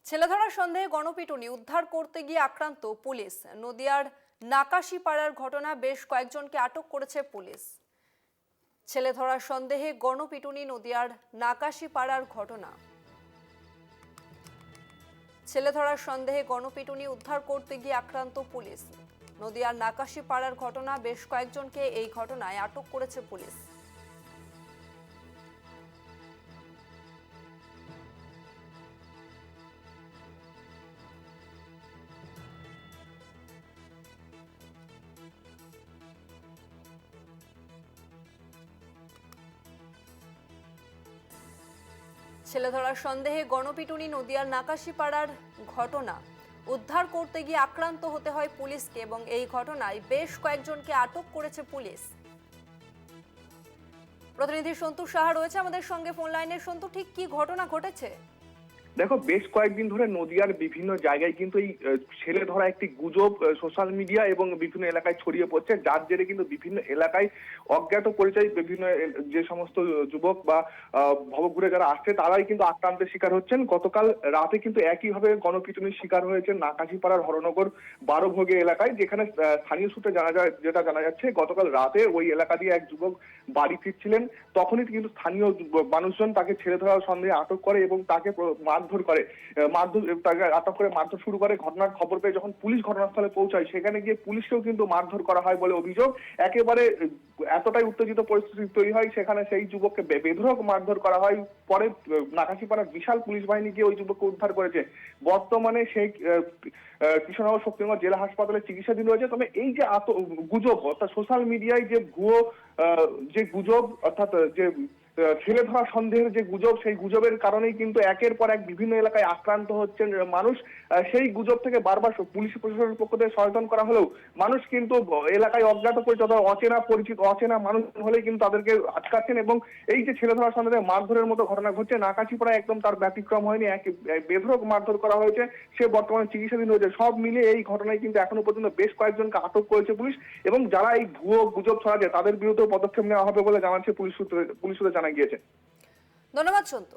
ছেলে ধরার সন্দেহে গণপিটুনি উদ্ধার করতে গিয়ে আক্রান্ত পুলিশ। নদিয়ার নাকাশিপাড়ার ঘটনা, বেশ কয়েকজনকে আটক করেছে পুলিশ। ছেলে ধরার সন্দেহে গণপিটুনি নদিয়ার নাকাশিপাড়ার ঘটনা। ছেলে ধরার সন্দেহে গণপিটুনি উদ্ধার করতে গিয়ে আক্রান্ত পুলিশ। নদিয়ার নাকাশিপাড়ার ঘটনা, বেশ কয়েকজনকে এই ঘটনায় আটক করেছে পুলিশ। ছেলে ধরার সন্দেহে গণপিটুনি নদিয়ার নাকাশিপাড়ার ঘটনা, উদ্ধার করতে গিয়ে আক্রান্ত হতে হয় পুলিশকে এবং এই ঘটনায় বেশ কয়েকজনকে আটক করেছে পুলিশ। প্রতিনিধি সন্তু সাহা রয়েছে আমাদের সঙ্গে ফোন লাইনে। সন্তু, ঠিক কি ঘটনা ঘটেছে? দেখো, বেশ কয়েকদিন ধরে নদিয়ার বিভিন্ন জায়গায় কিন্তু এই ছেলে ধরা একটি গুজব সোশ্যাল মিডিয়া এবং বিভিন্ন এলাকায় ছড়িয়ে পড়ছে, যার জেরে কিন্তু বিভিন্ন এলাকায় অজ্ঞাত পরিচয় বিভিন্ন যে সমস্ত যুবক বা ভবঘুরে যারা আসছে তারাই কিন্তু আক্রান্তের শিকার হচ্ছেন। গতকাল রাতে কিন্তু একইভাবে গণপিটুনির শিকার হয়েছেন নাকাশিপাড়ার হরনগর বারোভোগে এলাকায়, যেখানে স্থানীয় সূত্রে যেটা জানা যাচ্ছে, গতকাল রাতে ওই এলাকা দিয়ে এক যুবক বাড়ি ফিরছিলেন। তখনই কিন্তু স্থানীয় মানুষজন তাকে ছেলে ধরার সন্দেহে আটক করে এবং তাকে মারধর করে, তাকে আটক করে মারধর শুরু করে। ঘটনার খবর পেয়ে যখন পুলিশ ঘটনাস্থলে পৌঁছায়, সেখানে গিয়ে পুলিশকেও কিন্তু মারধর করা হয় বলে অভিযোগ। একেবারে এতটাই উত্তেজিত পরিস্থিতি তৈরি হয়, সেখানে সেই যুবককে বেধড়ক মারধর করা হয়। পরে নাকাশিপাড়ার বিশাল পুলিশ বাহিনী গিয়ে ওই যুবককে উদ্ধার করেছে। বর্তমানে সেই কৃষ্ণনগর শক্তিগঞ্জ জেলা হাসপাতালে চিকিৎসাধীন রয়েছে। তবে এই যে গুজব, অর্থাৎ সোশ্যাল মিডিয়ায় যে ভুয়ো যে গুজব, অর্থাৎ যে ছেলে ধরা সন্দেহের যে গুজব, সেই গুজবের কারণেই কিন্তু একের পর এক বিভিন্ন এলাকায় আক্রান্ত হচ্ছেন মানুষ। সেই গুজব থেকে বারবার পুলিশ প্রশাসনের পক্ষ থেকে সচেতন করা হলেও মানুষ কিন্তু এলাকায় অজ্ঞাত পরিচিত অচেনা মানুষ হলেই কিন্তু তাদেরকে আটকাচ্ছেন এবং এই যে ছেলে ধরা সন্দেহে মারধরের মতো ঘটনা ঘটছে, নাকাশিপাড়ায় একদম তার ব্যতিক্রম হয়নি। এক বেধড়ক মারধর করা হয়েছে, সে বর্তমানে চিকিৎসাধীন রয়েছে। সব মিলে এই ঘটনায় কিন্তু এখনো পর্যন্ত বেশ কয়েকজনকে আটক করেছে পুলিশ এবং যারা এই ভুয়ো গুজব ছড়াচ্ছে তাদের বিরুদ্ধে পদক্ষেপ নেওয়া হবে বলে জানাচ্ছে পুলিশ সূত্রে জানা গিয়েছে। ধন্যবাদ সন্তু।